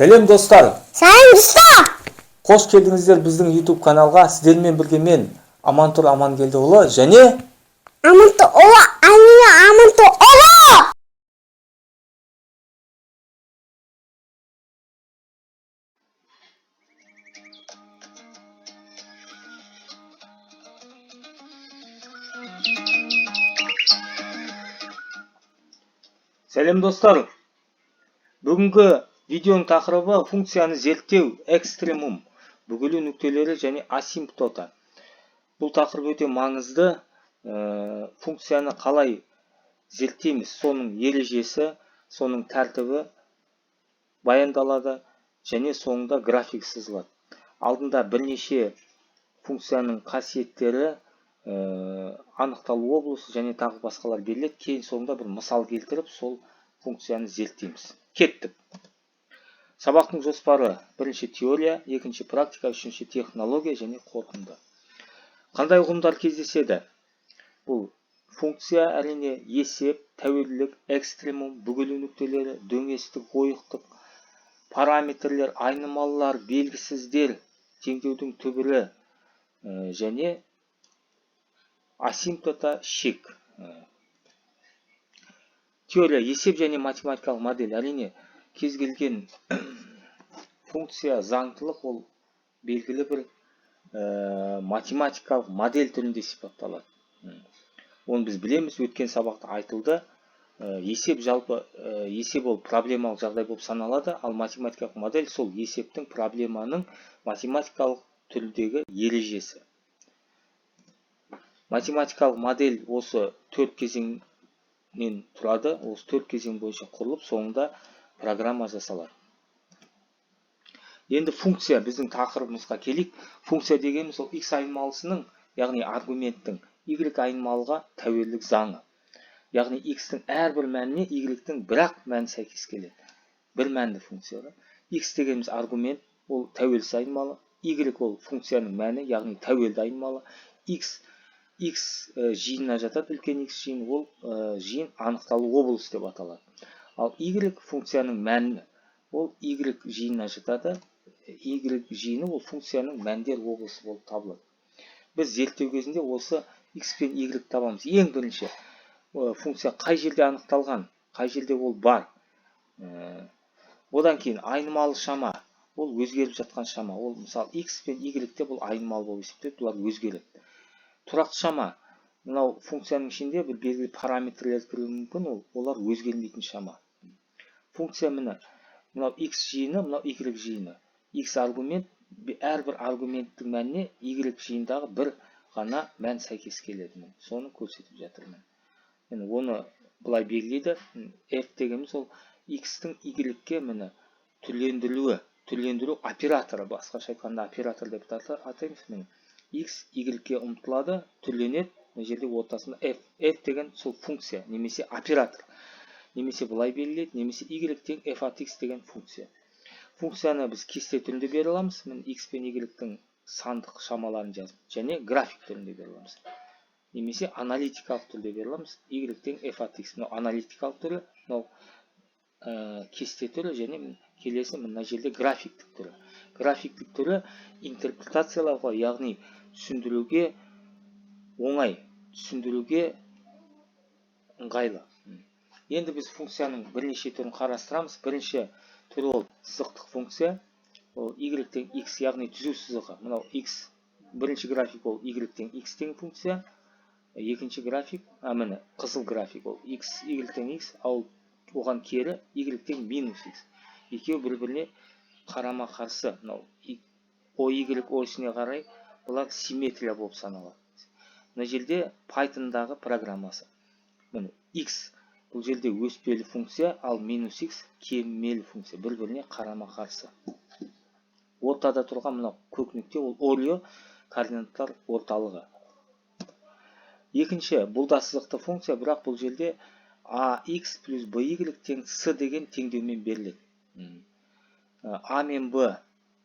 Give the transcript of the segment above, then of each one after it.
Сәлем достар. Сәлем достар. Қош келдіңіздер біздің YouTube каналға. Сіздермен бірге мен Амантұр Амангелдіұлы және Амантұр Амантұр. Сәлем достар. Бүгінгі видеоның тақырыбы функцияны зерттеу, экстремум, бүгілу нүктелері және асимптота. Бұл тақырып өте маңызды. Функцияны қалай зерттейміз, соның ережесі, соның тәртібі баяндалады және соңында график сызылады. Алдында бірнеше функцияның қасиеттері, анықталу облысы және тағы басқалар беріледі. Кейін соңында бір мысал келтіріп, сол функцияны зерттейміз. Кеттік. Сабақтың жоспары: бірінші теория, екінші практика, үшінші технология және қорытынды. Қандай ұғымдар кездеседі? Бұл функция әрине есеп, тәуелділік, экстремум, бүгілу нүктелері, дөңестік, ойықтық, параметрлер, айнымалылар, белгісіздер, теңдеудің түбірі және асимптота, шек. Теория: есеп және математикалық модель. Әрине кез келген функция, заңдылық ол белгілі бір математикалық модель түрінде сипатталады. Оны біз білеміз, өткен сабақта айтылды. Есеп жалпы есеп ол проблемалық жағдай болып саналады, ал математикалық модель сол есептің, проблеманың математикалық түрдегі ережесі. Математикалық модель осы 4 кезеңнен тұрады. Осы 4 кезең бойынша құрылып, соңында программа жасалады. Енді функция, біздің тақырыбымызға келейік. Функция дегеніміз ол x айнымалысының, яғни аргументтің y айнымалыға тәуелділік заңы. Яғни x-тің әрбір мәніне y-тің бір-ақ мәні сәйкес келеді. Бір мәнді функция. X дегеніміз аргумент, ол тәуелсіз айнымалы. Y ол функцияның мәні, яғни тәуелді айнымалы. X жиынына жатады, үлкен x жиын, ол жиын анықталу облысы деп аталады. Ал y функцияның мәні, ол y жиынына жатады. Y жиыны ол функцияның мәндер облысы болып табылады. Біз зерттеу кезінде осы x пен y табамыз. Ең бірінші функция қай жерде анықталған, қай жерде ол бар. Одан кейін айнымалы шама, ол өзгеріп жатқан шама. Ол мысалы x пен y-те бұл айнымалы болып есептеледі, бұлар өзгереді. Тұрақты шама, мынау функцияның ішінде бір белгілі параметрлер кіруі мүмкін, олар өзгермейтін шама. Функция мынау x жиыны, мынау y жиыны. X аргумент, әрбір аргументтің мәніне y жиындағы бір ғана мән сәйкес келеді. Соны көрсетіп жатырмын. Оны бұлай белгілейді. F дегеніміз ол x-тің y-ке түрлендіру операторы, басқаша айтқанда оператор деп атаймыз. X y-ке ұмтылады, түрленеді. Мына жерде ортасында f. F деген сол функция, немесе оператор. Немесе бұлай белгілейді, немесе y тең f от x деген функция. Функцияны біз кесте түрінде бере аламыз. X пен y-тің сандық шамаларын жазып, және график түрінде бере аламыз. Немесе аналитикалық түрде бере аламыз. Y тең f от x. Аналитикалық түрі, кесте түрі, және келесі мына жерде графиктік түрі. Графиктік түрі интерпретациялауға, яғни түсіндіруге оңай, түсіндіруге ыңғайлы. Енді біз функцияның бірнеше түрін қарастырамыз. Бірінші түрі ол сызықтық функция. Ол y тең x, яғни түзу сызығы. Мынау x, бірінші график ол y тең x тең функция. Екінші график, қызыл график ол y тең x, ал оған кері y тең минус x. Екеуі бір-біріне қарама қарсы. OY осіне қарай бұлар симметрия болып саналады. Мына жерде Python'дағы программасы. X бұл жерде өспелі функция, ал минус x кемелі функция, бір-біріне қарама қарсы. Ортада тұрған мынау көк нүкте ол орио, координаттар орталығы. Екінші, бұл да сызықты функция, бірақ бұл жерде ax плюс by тең c деген теңдеумен беріледі. A мен b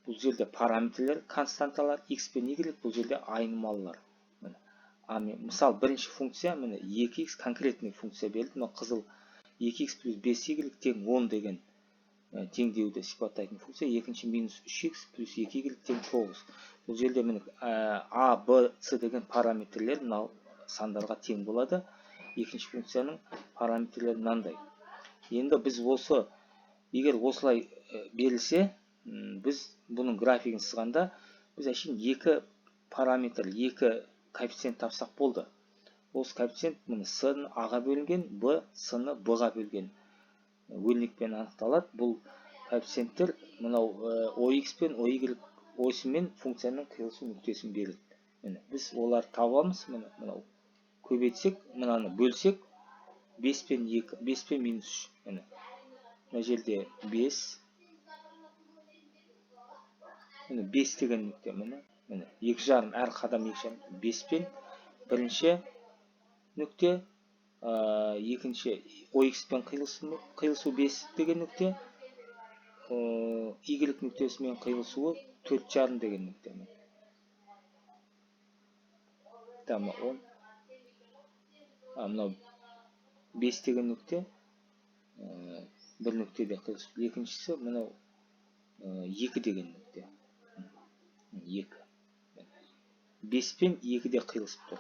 бұл жерде параметрлер, константалар, x пен y бұл жерде айнымалылар. Мысал, бірінші функция, 2x конкретный функция берілді. Қызыл 2x плюс 5y тең 10 деген теңдеуді сипаттайтын функция. Екінші минус 3х плюс 2y тең 9. Бұл жерде міне а, б, с деген параметрлер мынау сандарға тең болады. Екінші функцияның параметрлері мынандай. Енді біз осы, егер осылай берілсе, біз бұның графигін сызғанда, біз әшейін екі параметр, екі коэффициент тапсақ болды. Осы коэффициент міне с-ны а-ға бөлінген, б, с-ны б-ға бөлген өрнекпен анықталады. Бұл коэффициенттер мынау ОХ пен OY осымен функцияның қиылысу нүктесін береді. Міне біз олар табамыз. Мынау көбейтсек, мынаны бөлсек 5 пен 2, 5 пен минус 3. Міне мына жерде 5. Міне 5 деген нүкте міне. Міне 2,5 әр қадам 2,5 5 пен бірінші нүкте, екінші OX пен қиылысу 5 деген нүкте, Y нүктесімен қиылысуы 4,5 деген нүкте. Тамы 10. Мынау 5 деген нүкте, бір нүктеде қиылысу. Екіншісі мынау 2 деген нүкте. 2. 5 пен 2-де қиылысып тұр.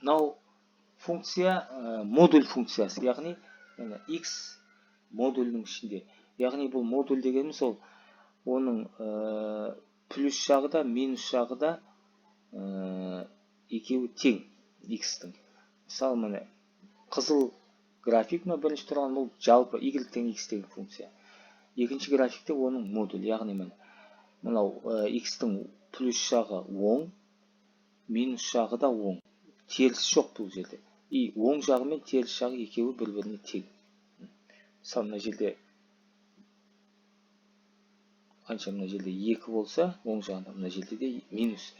Мынау функция модуль функциясы, яғни x модульінің ішінде. Яғни бұл модуль дегеніміз ол оның плюс жағы да, минус жағы да екеуі тең x-тің. Мысалы, міне қызыл график, бірінші тұрған бұл жалпы y тең x деген функция. Екінші графикте оның модуль, яғни мынау x-тің плюс жағы оң, минус жағы да оң. Теріс жоқ бұл жерде. И оң жағы мен теріс жағы екеуі бір-біріне тең. Мысалы, мына жерде қанша, мына жерде 2 болса, оң жағында, мына жерде де минус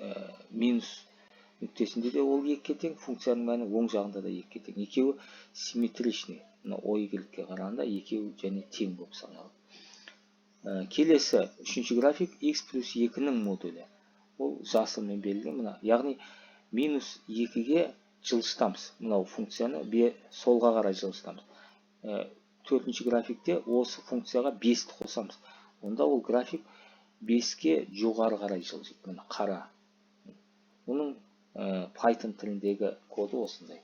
нүктесінде де ол 2-ке тең, функцияның мәні оң жағында да 2-ке тең. Екеуі симметричный. Мына OY-ге қарағанда екеуі және тең болып саналады. Келесі үшінші график x плюс 2-нің модулі. Ол жасылмен берілген. Яғни минус 2-ге жылжытамыз. Мынау функцияны солға қарай жылжытамыз. Төртінші графикте осы функцияға 5-ті қосамыз. Онда ол график 5-ке жоғары қарай жылжиды. Мына қара. Оның Python тіліндегі коды осындай.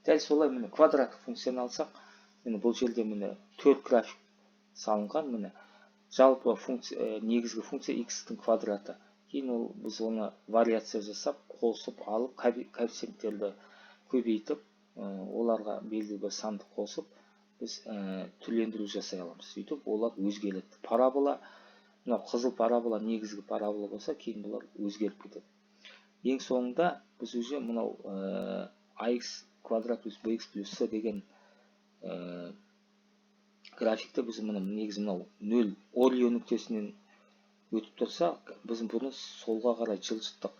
Дәл солай міне квадраттық функцияны алсақ, міне бұл жерде міне 4 график салынған. Жалпы негізгі функция x-тің квадраты. Кейін біз оны вариация жасап, қосып алып, коэффициенттерді көбейтіп, оларға белгілі бір санды қосып, біз түрлендіру жасай аламыз. Сөйтіп, олар өзгереді. Парабола, мынау қызыл парабола негізгі парабола болса, кейін бұлар өзгеріп кетеді. Ең соңында біз уже мынау ax квадрат плюс bx плюс c деген графикті біз негізі мынау 0 Орио нүктесінен өтіп тұрса, біз бұны солға қарай жылжыттық.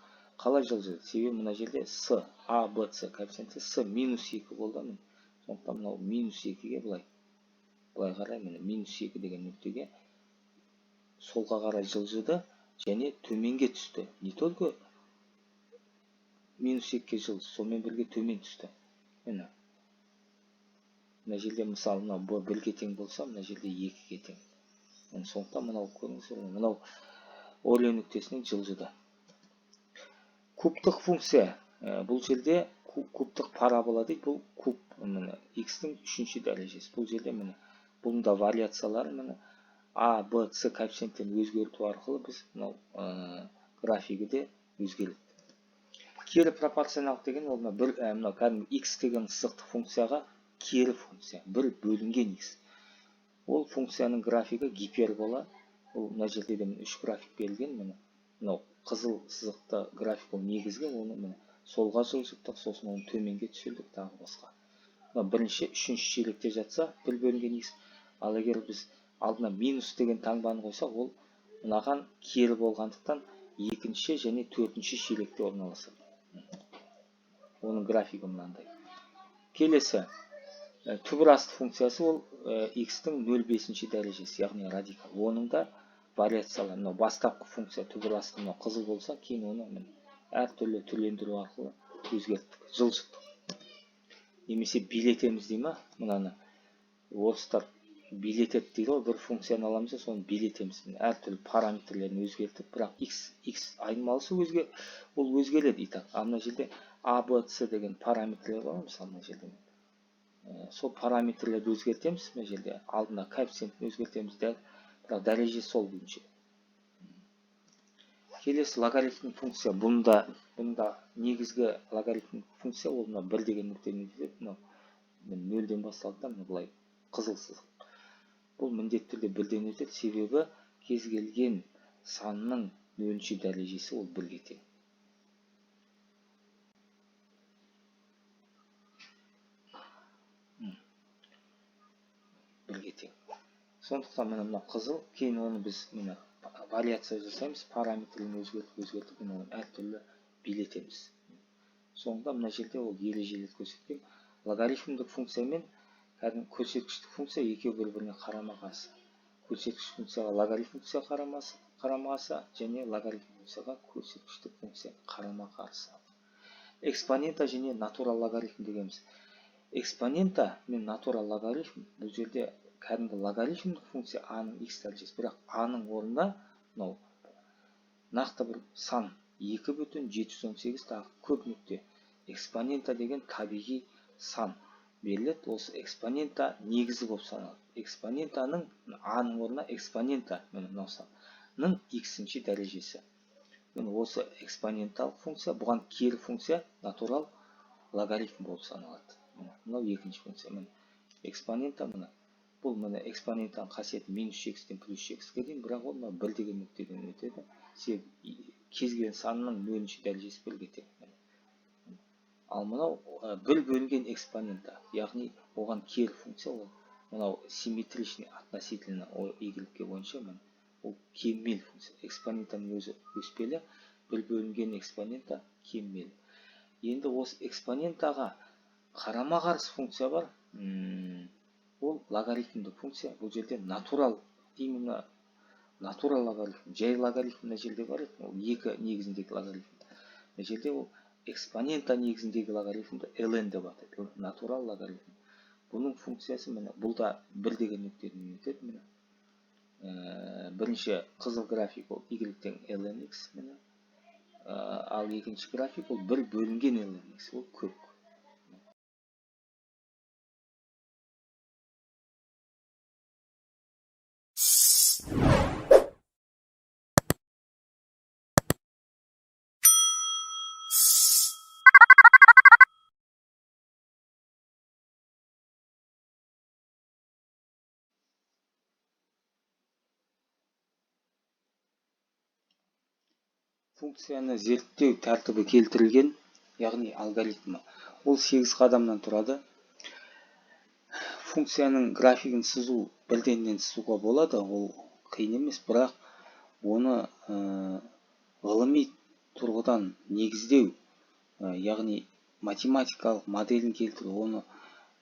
Қалай жылжыды? Себебі мына жерде с, а, б, с коэффициенті с минус 2 болды. Сондықтан мынау минус 2-ге былай қарай, минус 2 деген нүктеге солға қарай жылжыды және төменге түсті. Не только минус 2-ге жылжыды, сонымен бірге төмен түсті. Мына жерде мысалы б 1-ге тең болса, мына жерде 2-ге тең. Сондықтан мынау Орио нүктесінен жылжыды. Кубтық функция. Бұл жерде кубтық парабола дейді. Бұл куб x-тің 3-ші дәрежесі. Бұл жерде бұнда вариациялары а, б, с коэффициенттерін өзгерту арқылы біз графигі де өзгереді. Кері пропорционалық деген ол кәдімгі x деген сызықтық функцияға кері функция, бір бөлінген x. Ол функцияның графигі гипербола. Ол мына жерде де 3 график берілген. Мынау қызыл сызықты график ол негізгі, оны солға жылжыттық, сосын оны төменге түсірдік, тағы басқа. Бірінші, үшінші шелекте жатса, бір бөлінген x. Ал егер біз алдына минус деген таңбаны қойсақ, ол мынаған кері болғандықтан екінші және төртінші шелекте орналасады. Оның графигі мынандай. Келесі, түбір асты функциясы ол x-тің 0,5 дәрежесі, яғни радикал. Оның да вариациялар, мынау бастапқы функция түбір асты мынау қызыл болса, кейін оны әртүрлі түрлендіру арқылы өзгерттік, жылжыттық. Немесе билетеміз дей ма, мынаны орыстар билетет дейді ғой, бір функцияны аламыз да соны билетеміз. Әртүрлі параметрлерін өзгертіп, бірақ x айнымалысы ол өзгереді. Итак, мына жерде a, b, c деген параметрлер бар, мысалы мына жерде. Сол параметрлерді өзгертеміз, мына жерде алдына коэффициентін өзгертеміз, бірақ дәреже сол күйінше. Келесі логарифмдік функция. Бұнда негізгі логарифмдік функция ол мына 1 деген нүктеден өтеді. Мына 0-ден басталды да, былай қызыл сызық. Бұл міндетті түрде 1-ден өтеді, себебі кез келген санның 0-ші дәрежесі ол 1-ге тең. Сондықтан мына қызыл, кейін оны біз вариация жасаймыз, параметрлерін өзгертіп, оны әртүрлі билетеміз. Соңында мына жерде ол ережелерді көрсеткен. Логарифмдік функция мен көрсеткіштік функция екеуі бір-біріне қарама-қарсы. Көрсеткіш функцияға логарифм функция қарама-қарсы және логарифм функцияға көрсеткіштік функция қарама-қарсы. Экспонента және натурал логарифм дегеніміз. Экспонента мен натурал логарифм бұл жерде кәдімгі логарифмдік функция a-ның x дәрежесі, бірақ a-ның орнында нақты бір сан 2,718 тағы көп нүкте. Экспонента деген табиғи сан беріледі. Осы экспонента негізі болып саналады. Экспонентаның a-ның орнына экспонента мынау санның x-ші дәрежесі. Осы экспоненталық функция, бұған кері функция натурал логарифм болып саналады. Мынау екінші функция. Экспонента бұл экспонентаның қасиеті -x-тен +x-ке дейін, бірақ ол 1 деген нүктеден өтеді. Себебі кез келген санның 0-ші дәрежесі 1-ге тең. Ал мынау 1 бөлінген экспонента, яғни оған кері функция, ол мынау симметричный относительно y-ке бойынша ол кеммел функция. Экспонентаның өзі өспелі, 1 бөлінген экспонента кеммел. Енді осы экспонентаға қарама-қарсы функция бар. Ол логарифмдік функция. Бұл жерде натурал, именно натурал логарифм, жай логарифм мына жерде бар еді, ол 2 негізіндегі логарифм. Мына жерде ол экспонента негізіндегі логарифмді ln деп атайды, натурал логарифм. Бұның функциясы бұл да 1 деген нүктеден өтеді. Бірінші қызыл график ол y-тен lnx, ал екінші график ол 1 бөлінген lnx, ол көп. Функцияны зерттеу тәртібі келтірілген, яғни алгоритмі. Ол 8 қадамнан тұрады. Функцияның графигін сызу бірден сызуға болады, ол қиын емес, бірақ оны ғылыми тұрғыдан негіздеу, яғни математикалық моделін келтіру, оны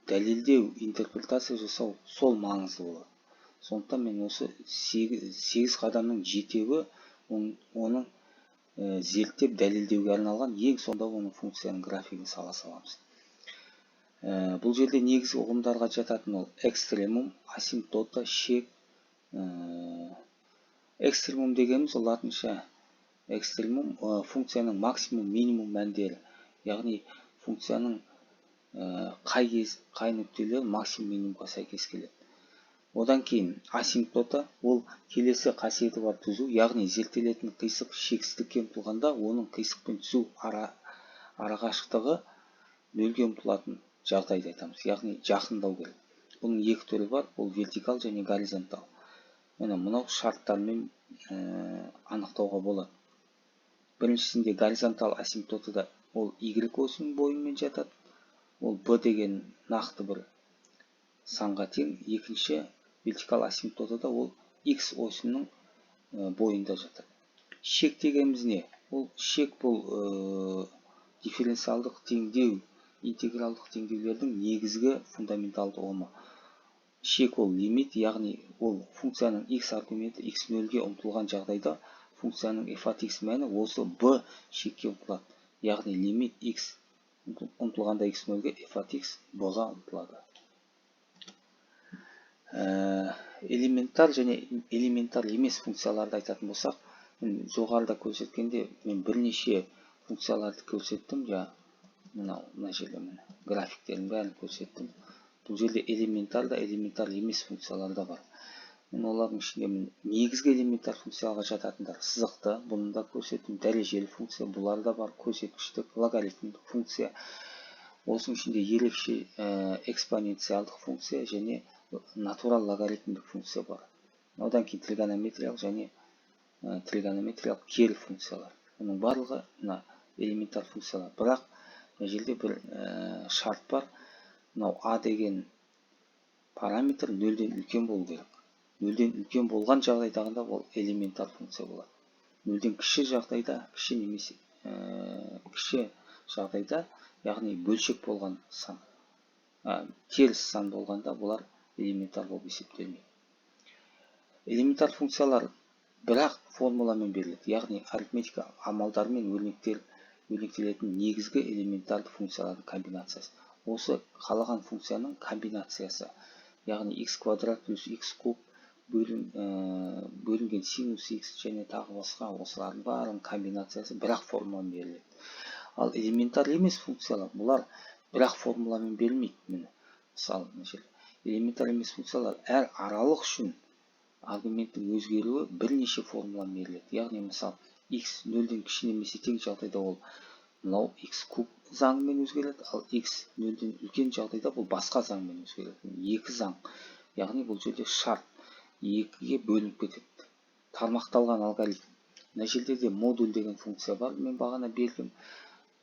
дәлелдеу, интерпретация жасау сол маңызды болады. Сондықтан мен осы 8 қадамның жетеуі оның зерттеп дәлелдеуге арналған, ең сонда оның функцияның графигін сала саламыз. Бұл жерде негізгі ұғымдарға жататын ол экстремум, асимптота, шек. Экстремум дегеніміз ол латынша экстремум функцияның максимум, минимум мәндері, яғни функцияның қай нүктелер максимум, минимумға сәйкес келеді. Одан кейін асимптота ол келесі қасиеті бар түзу, яғни зерттелетін қисық шексіздікке ұмтылғанда оның қисық пен түзу арақашықтығы 0-ге ұмтылатын жағдайды айтамыз, яғни жақындау керек. Бұның екі түрі бар, ол вертикал және горизонтал. Мынау шарттармен анықтауға болады. Біріншісінде горизонтал асимптотада ол y осының бойымен жатады, ол b деген нақты бір санға тең. Екінші вертикал асимптотада ол x осының бойында жатады. Шек дегеніміз не? Ол шек бұл дифференциалдық теңдеу, интегралдық теңдеулердің негізгі фундаменталды ұғымы. шек ол лимит, яғни ол функцияның x аргументі x0-ге ұмтылған жағдайда функцияның f от x мәні осы b шекке ұмтылады. Яғни лимит x ұмтылғанда x0-ге f от x b-ға ұмтылады. Элементар және элементар емес функцияларды айтатын болсақ, жоғарыда көрсеткенде мен бірнеше функцияларды көрсеттім. Мына жерде графиктердің бәрін көрсеттім. Бұл жерде элементар да, элементар емес функциялар да бар. Олардың ішінде негізгі элементар функцияға жататындар сызықты, бұны да көрсеттім. Дәрежелі функция, бұлар да бар. Көрсеткіштік, логарифмдік функция. Осының ішінде ерекше экспоненциалдық функция және натурал логарифмдік функция бар. Одан кейін тригонометриялық және тригонометриялық кері функциялар. Оның барлығы элементар функциялар. Бірақ мына жерде бір шарт бар. Мынау а деген параметр 0-ден үлкен болу керек. 0-ден үлкен болған жағдайдағында ол элементар функция болады. 0-ден кіші жағдайда, кіші немесе кіші жағдайда, яғни бөлшек болған сан, теріс сан болғанда бұлар элементар болып есептелмейді. Элементар функциялар бірақ формуламен беріледі, яғни арифметика амалдарымен өрнектелетін негізгі элементарлы функциялардың комбинациясы. Осы қалаған функцияның комбинациясы, яғни x квадрат плюс x куб бөлінген синус x және тағы басқа, осылардың барлығының комбинациясы бірақ формуламен беріледі. Ал элементар емес функциялар, бұлар бірақ формуламен берілмейді. Мысалы, элементар емес функциялар әр аралық үшін аргументтің өзгеруі бірнеше формуламен беріледі. Яғни, мысалы, x 0-ден кіші немесе тең жағдайда ол мынау x куб заңымен өзгереді, ал x 0-ден үлкен жағдайда бұл басқа заңмен өзгереді. Екі заң. Яғни бұл жерде шарт екіге бөлініп кетеді. Тармақталған алгоритм. Мына жерде де модуль деген функция бар. Мен бағана бердім,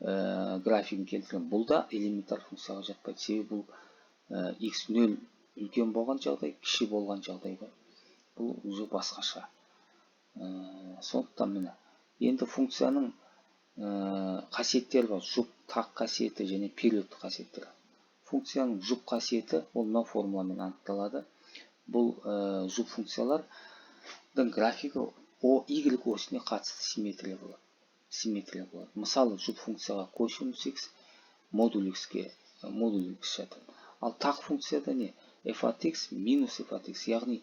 графигін келтірген. Бұл да элементар функцияға жатпайды. Себебі бұл x 0 үлкен болған жағдай, кіші болған жағдайда. Бұл уже басқаша. Сондықтан міне. Енді функцияның қасиеттері бар. Жұп тақ қасиеті және периодты қасиеттері. Функцияның жұп қасиеті ол мына формуламен анықталады. Бұл жұп функциялардың графигі y осіне қатысты симметрия болады. Мысалы, жұп функцияға косинус x, модуль x-ке жатыр. Ал тақ функцияда не? f от x минус f от x, яғни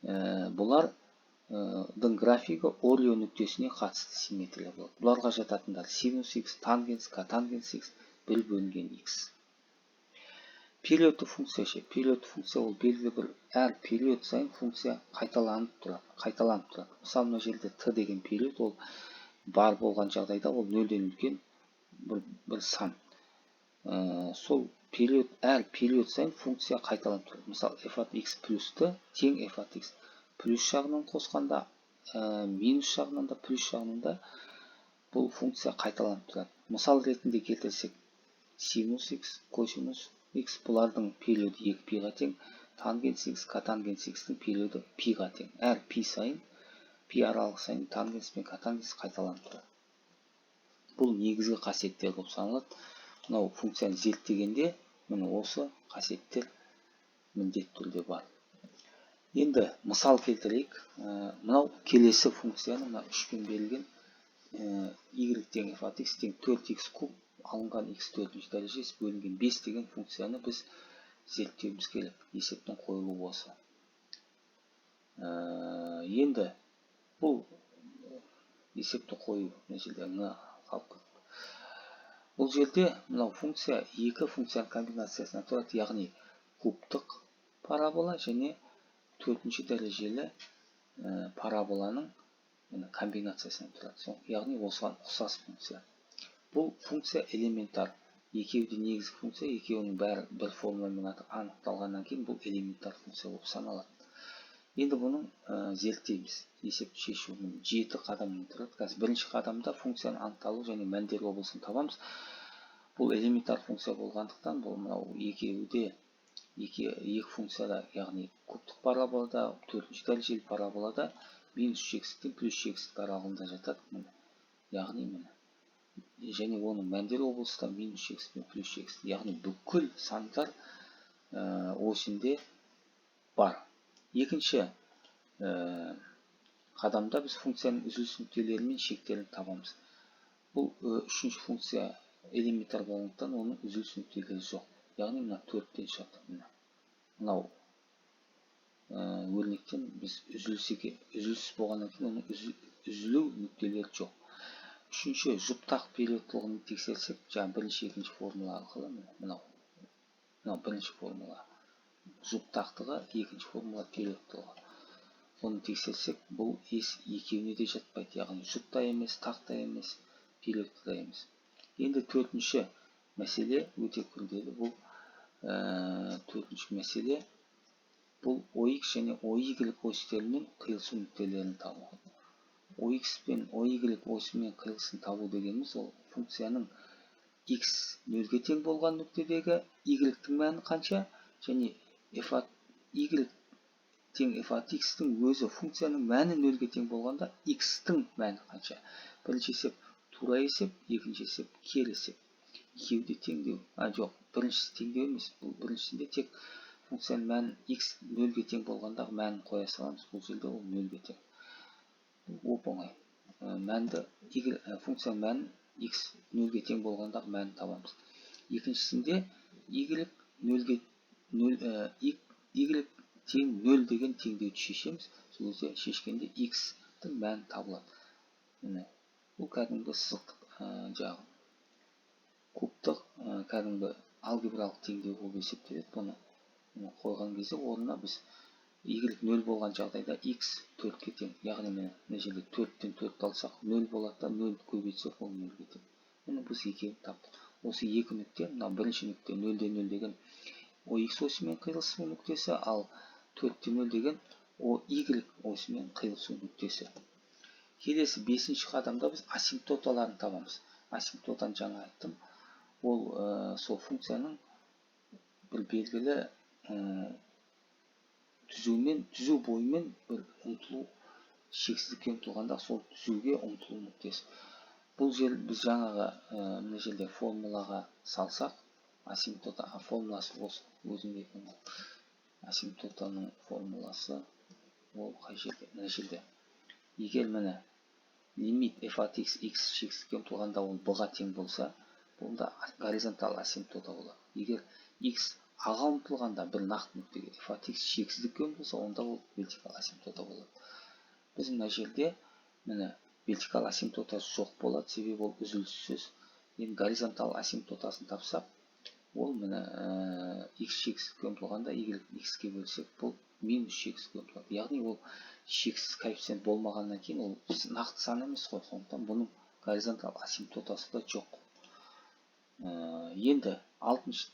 бұлардың графигі орио нүктесіне қатысты симметрия болады. Бұларға жататындар синус x, тангенс, котангенс x, 1 бөлінген x. Периодты функция ше. Периодты функция ол белгілі бір әр период сайын функция қайталанып тұрады. Мысалы, мына жерде t деген период ол бар болған жағдайда ол 0-ден үлкен бір сан. Сол әр период сайын функция қайталанып тұрады. Мысалы, f от x плюс t тең f от x. Плюс жағынан қосқанда, минус жағынан да, плюс жағынан да бұл функция қайталанып тұрады. Мысал ретінде келтірсек, синус x, косинус x бұлардың периоды 2 пиға тең, тангенс x, котангенс x-тің периоды пиға тең. Әр пи сайын, пи аралық сайын тангенс пен котангенс қайталанып тұрады. Бұл негізгі қасиеттер болып саналады. Мынау функцияны зерттегенде, міне осы қасиеттер міндетті түрде бар. Енді мысал келтірейік. Мынау келесі функцияны, мына 3-пен берілген y тең f от x тең 4x куб алынған x 4-ші дәрежесі бөлінген 5 деген функцияны біз зерттеуіміз керек. Есептің қойылуы осы. Енді бұл есепті қою мәселелеріне қалып кетті. Бұл жерде мынау функция екі функцияның комбинациясынан тұрады, яғни кубтық парабола және 4-ші дәрежелі параболаның комбинациясынан тұрады. Яғни осыған ұқсас функция. Бұл функция элементар. Екеуі де негізгі функция, екеуінің бәрі бір формуламен анықталғаннан кейін бұл элементар функция болып саналады. Енді бұның зерттейміз. Есепті шешу 7 қадамнан тұрады. Қазір бірінші қадамда функцияның анықталу және мәндер облысын табамыз. Бұл элементар функция болғандықтан, бұл мынау екеуі екі функцияда, яғни кубтық параболада, 4-ші дәрежелі параболада минус шексіздіктен плюс шексіздік аралығында жатады. Яғни міне. Және оның мәндер облысы да минус шексіздік пен плюс шексіздік. Яғни бүкіл сандар осінде бар. Екінші қадамда біз функцияның үзіліс нүктелері мен шектерін табамыз. Бұл үшінші функция элементар болғандықтан оның үзіліс нүктелері жоқ. Яғни мына 4-тен шығады. Мынау өрнектен біз үзіліс болғаннан кейін оның үзілу нүктелері жоқ. Үшінші жұптақ периодтылығын тексерсек, жаңа бірінші екінші формула арқылы мынау бірінші формула жұптақтығы, екінші формула периодтылығы. Оны тексерсек, бұл екеуіне де жатпайды. Яғни жұпта емес, тақта емес, периодты да емес. Енді төртінші мәселе өте күрделі. Бұл төртінші мәселе бұл OX және OY осьтерінің қиылысу нүктелерін табу. OX пен OY осімен қиылысын табу дегеніміз ол функцияның X 0-ге тең болған нүктедегі Y-тің мәні қанша және y тең f от x-тің өзі функцияның мәні 0-ге тең болғанда x-тің мәні қанша. Бірінші есеп тура есеп, екінші есеп кері есеп. Екеуі де теңдеу. Жоқ, біріншісі теңдеу емес. Бұл біріншісінде тек функцияның мәнін x 0-ге тең болғандағы мәнін қоя саламыз. Бұл жерде ол 0-ге тең. Оп-оңай. Функцияның мәнін x 0-ге тең болғандағы мәнін табамыз. Екіншісінде y тең 0 деген теңдеуді шешеміз. Сол кезде шешкенде x-тің мәні табылады. Бұл кәдімгі сызықтық жағы. Кубтық кәдімгі алгебралық теңдеу болып есептеледі. Бұны қойған кезде орнына біз y 0 болған жағдайда x 4-ке тең. Яғни мына жерде 4-тен 4 алсақ 0 болады да 0 көбейтсек ол 0-ге тең. Біз екеуін таптық. Осы екі нүкте, мына бірінші нүкте 0-ден 0 деген OX осімен қиылысу нүктесі, ал 4-тен 0 деген OY осімен қиылысу нүктесі. Келесі 5-ші қадамда біз асимптоталарын табамыз. Асимптотаны жаңа айттым. Ол сол функцияның бір белгілі түзу бойымен бір ұмтылу, шексіздікке ұмтылғанда сол түзуге ұмтылу нүктесі. Бұл жер біз жаңағы мына жерде формулаға салсақ, асимптота формуласы өзінде асимптотаның формуласы ол қай жерде? Мына жерде. Егер міне лимит f от x шексіздікке ұмтылғанда ол b-ға тең болса, бұнда горизонтал асимптота болады. Егер x a-ға ұмтылғанда бір нақты нүктеге f от x шексіздікке ұмтылса, онда ол вертикал асимптота болады. Біз мына жерде міне вертикал асимптотасы жоқ болады, себебі ол үзіліссіз. Енді горизонтал асимптотасын тапсақ, ол міне x шексіздікке ұмтылғанда y x-ке бөлсек, бұл минус шексіздікке ұмтылады. Яғни ол шексіз коэффициент болмағаннан кейін ол нақты сан емес қой, сондықтан бұның горизонтал асимптотасы да жоқ. Енді 6-шы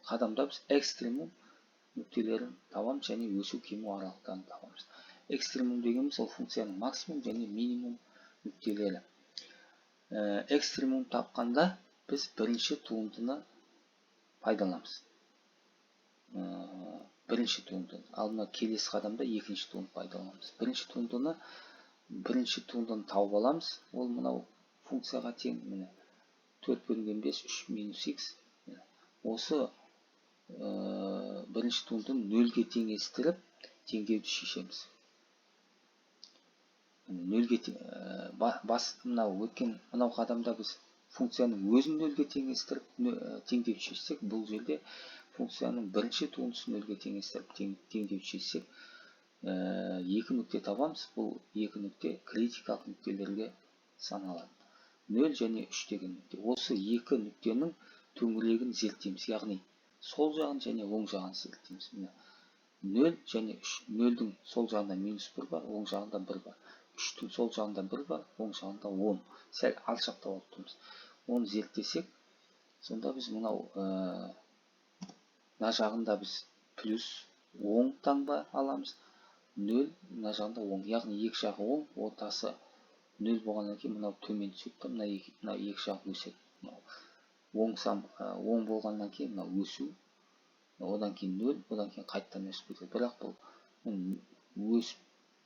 қадамда біз экстремум нүктелерін табамыз және өсу кему аралықтарын табамыз. Экстремум дегеніміз ол функцияның максимум және минимум нүктелері. Экстремум тапқанда біз бірінші туындыны пайдаланамыз. Бірінші туындыны. Ал мына келесі қадамда екінші туындыны пайдаланамыз. Бірінші туындыны тауып аламыз. Ол мынау функцияға тең. 4 бөлінген 5, 3 минус x. Осы бірінші туындыны 0-ге теңестіріп, теңдеуді шешеміз. 0-ге мынау қадамда біз функцияның өзін 0-ге теңестіріп, теңдеуді шешсек, бұл жерде функцияның бірінші туындысын 0-ге теңестіріп, теңдеуді шешсек, екі нүкте табамыз. Бұл екі нүкте критикалық нүктелерге саналады. 0 және 3 деген нүкте. Осы екі нүктенің төңірегін зерттейміз. Яғни сол жағын және оң жағын зерттейміз. 0 және 3. 0-дің сол жағында минус 1 бар, оң жағында 1 бар. 3-тің сол жағында 1 бар, оң жағында 10. Сәл алшақтау алып тұрмыз. Оны зерттесек, сонда біз мынау мына жағында біз плюс оң таңба аламыз. 0, мына жағында оң. Яғни екі жағы оң, ортасы 0 болғаннан кейін мынау төмен түседі, мына екі жақ өседі. Оң болғаннан кейін мынау өсу, одан кейін 0, одан кейін қайттан өсіп кетеді. Бірақ бұл өсіп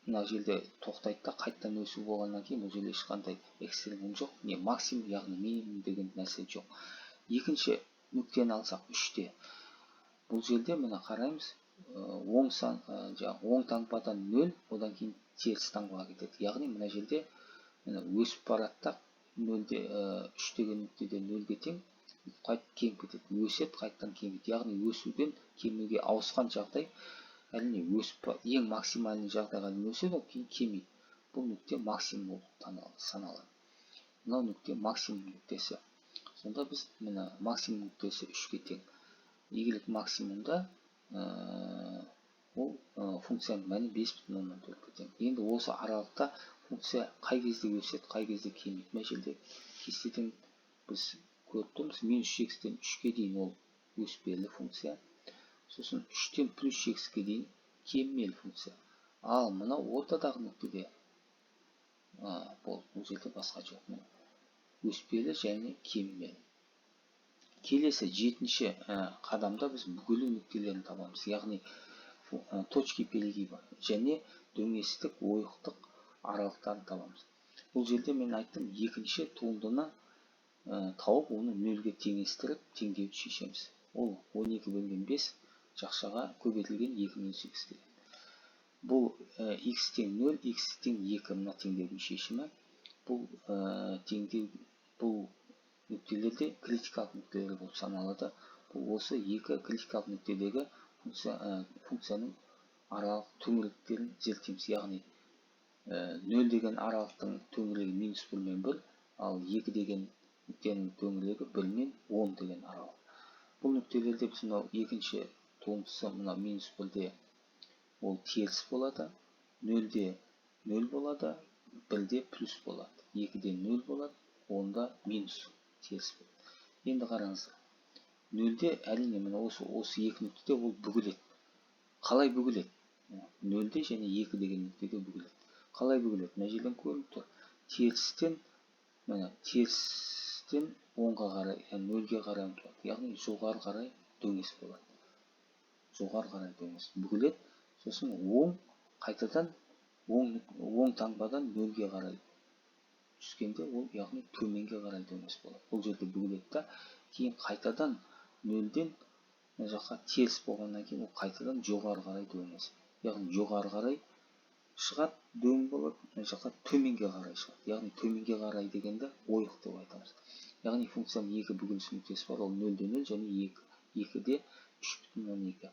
мына жерде тоқтайды да қайттан өсу болғаннан кейін бұл жерде ешқандай экстремум жоқ, не максимум, яғни минимум деген нәрсе жоқ. Екінші нүктені алсақ 3-те. Бұл жерде мына қараймыз, оң таңбадан 0, одан кейін теріс таңбаға кетеді. Яғни мына жерде өсіп барады, 3 деген нүктеде 0-ге тең, қайтып кеміп кетеді. Өседі, қайттан кемиді. Яғни өсуден кемуге ауысқан жағдай, әрине өсіп ең максимальный жағдайға дейін өседі, кейін кемиді. Бұл нүкте максимум болып саналады. Мынау нүкте максимум нүктесі. Сонда біз мына максимум нүктесі 3-ге тең. Игілік максимумда ол функцияның мәні 5,4-ге тең. Енді осы аралықта функция қай кезде өседі, қай кезде кемиді. Мына жерде кестеден біз көріп тұрмыз, -x-тен 3-ге дейін ол өспелі функция. Сосын 3-тен +x-ге дейін кеммелі функция. Ал мына ортадағы нүктеде бұл жерде басқа жоқ. Өспелі және кеммелі. Келесі 7-ші қадамда біз бүгілу нүктелерін табамыз. Яғни точки перегиба және дөңестік, ойықтық аралықтарын табамыз. Бұл жерде мен айттым, екінші туындыны тауып, оны 0-ге теңестіріп, теңдеуді шешеміз. Ол 12/5 жақшаға көбейтілген 2-x деген. Бұл x тең 0, x тең 2 мына теңдеудің шешімі. Бұл нүктелерде критикалық нүктелер болып саналады. Бұл осы екі критикалық нүктедегі функцияның аралық төңіректерін зерттейміз. Яғни 0 деген аралықтың төңірегі -1 мен 1, ал 2 деген нүктенің төңірегі 1 мен 10 деген аралық. Бұл нүктелерде біз мынау екінші туындысы мына -1-де ол теріс болады, 0-де 0 болады, 1-де плюс болады, 2-де 0 болады, 10-да минус теріс болады. Енді қараңыздар, 0-де әрине мына осы екі нүктеде ол бүгіледі. Қалай бүгіледі? 0-де және 2 деген нүктеде бүгіледі. Қалай бүгіледі? Мына жерден көрініп тұр. Терістен 10-ға қарай, 0-ге қарай ұмтылады. Яғни жоғары қарай дөңес болады. Жоғары қарай дөңес бүгіледі. Сосын қайтадан оң таңбадан 0-ге қарай түскенде ол яғни төменге қарай дөңес болады. Бұл жерде бүгіледі да, кейін қайтадан 0-ден жаққа теріс болғаннан кейін ол қайтадан жоғары қарай дөңес. Яғни жоғары қарай шығады, дөң болып, жаққа төменге қарай шығады. Яғни төменге қарай дегенде ойық деп айтамыз. Яғни функцияның екі бүгіліс нүктесі бар, ол 0-де 0 және 2-де 3,12.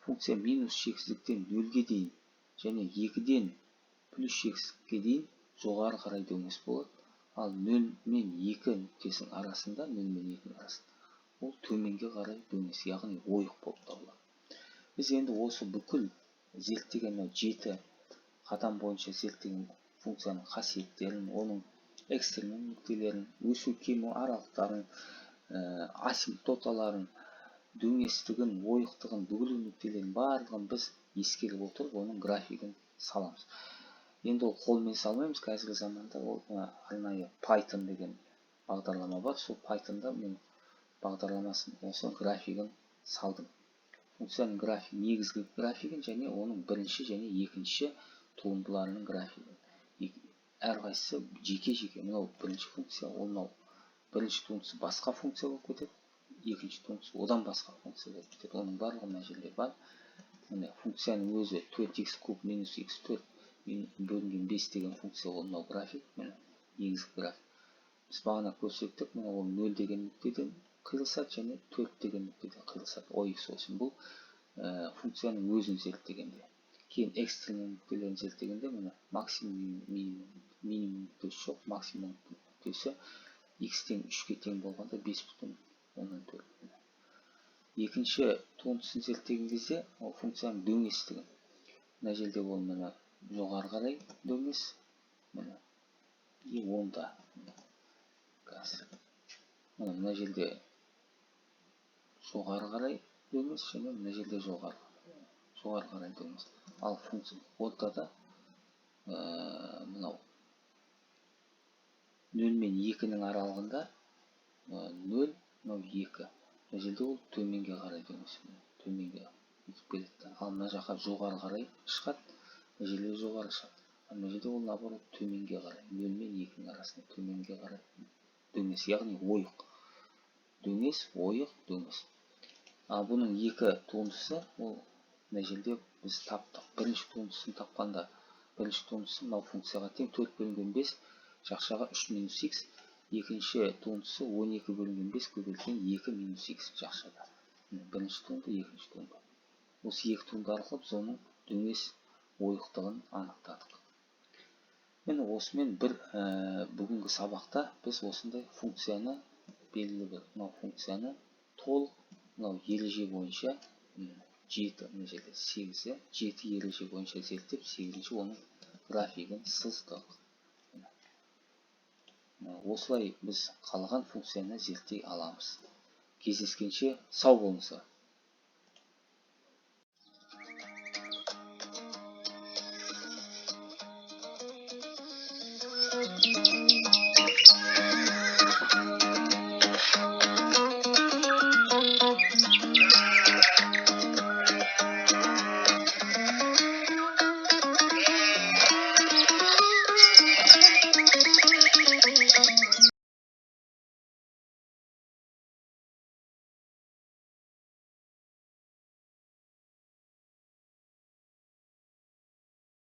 Функция -x-тен 0-ге дейін және 2-ден +x-ге дейін жоғары қарай дөңес болады. Ал 0 мен 2 нүктесінің арасында, ол төменге қарай дөңес, яғни ойық болып табылады. Біз енді осы бүкіл зерттеген 7 қадам бойынша зерттеген функцияның қасиеттерін, оның экстремум нүктелерін, өсу кему аралықтарын, асимптоталарын, дөңестігін, ойықтығын, бүгілу нүктелерін барлығын біз ескеріп отырып, оның графигін саламыз. Енді ол қолмен салмаймыз, қазіргі заманда ол арнайы Python деген бағдарлама бар. Сол Pythonда мен бағдарламасын, осы графигін салдым. Функцияның негізгі графигін және оның бірінші және екінші туындыларының графигін. Әрқайсысы жеке-жеке. Мынау бірінші функция, ол бірінші туындысы басқа функция болып кетеді, екінші туындысы одан басқа функция болып кетеді. Оның барлығы мына жерде бар. Функцияның өзі 4x куб минус x4 бөлінген 5 деген функция, ол мынау график, негізгі график. Біз бағана көрсеттік, ол 0 деген нүктеден қиылысады және 4 деген нүктеден қиылысады. OX осымен бұл функцияның өзін зерттегенде. Кейін экстремум нүктелерін зерттегенде максимум минимум нүктесі жоқ, максимум нүктесі x-тен 3-ге тең болғанда 5,4. Екінші туындысын зерттеген кезде ол функцияның дөңестігін. Мына жерде ол жоғары қарай дөңес, и 10-да. Мына жерде жоғары қарай дөңес және мына жерде жоғары қарай дөңес. Ал функция ортада мынау 0 мен 2-нің аралығында 0, мынау 2. Мына жерде ол төменге қарай дөңес. Төменге өтіп келеді. Ал мына жаққа жоғары қарай шығады. Мына жерде жоғары шығады. Мына жерде ол наоборот төменге қарай. 0 мен 2-нің арасында төменге қарай дөңес. Яғни ойық. Дөңес, ойық, дөңес. Ал бұның екі туындысы, ол мына жерде біз таптық. Бірінші туындысын тапқанда, бірінші туындысы мынау функцияға тең 4 бөлінген 5 жақшаға 3 минус x. Екінші туындысы 12 бөлінген 5 көбейтілген 2 минус x жақшада. Бірінші туынды, екінші туынды. Осы екі туынды арқылы біз оның дөңес ойықтығын анықтадық. Міне осымен бүгінгі сабақта біз осындай функцияны белгілі бір мынау функцияны толық мынау ереже бойынша 7 мына жерде 8 7 ереже бойынша зерттеп 8-ші оның графигін сыздық. Осылай біз қалған функцияны зерттей аламыз. Кездескенше сау болыңыздар.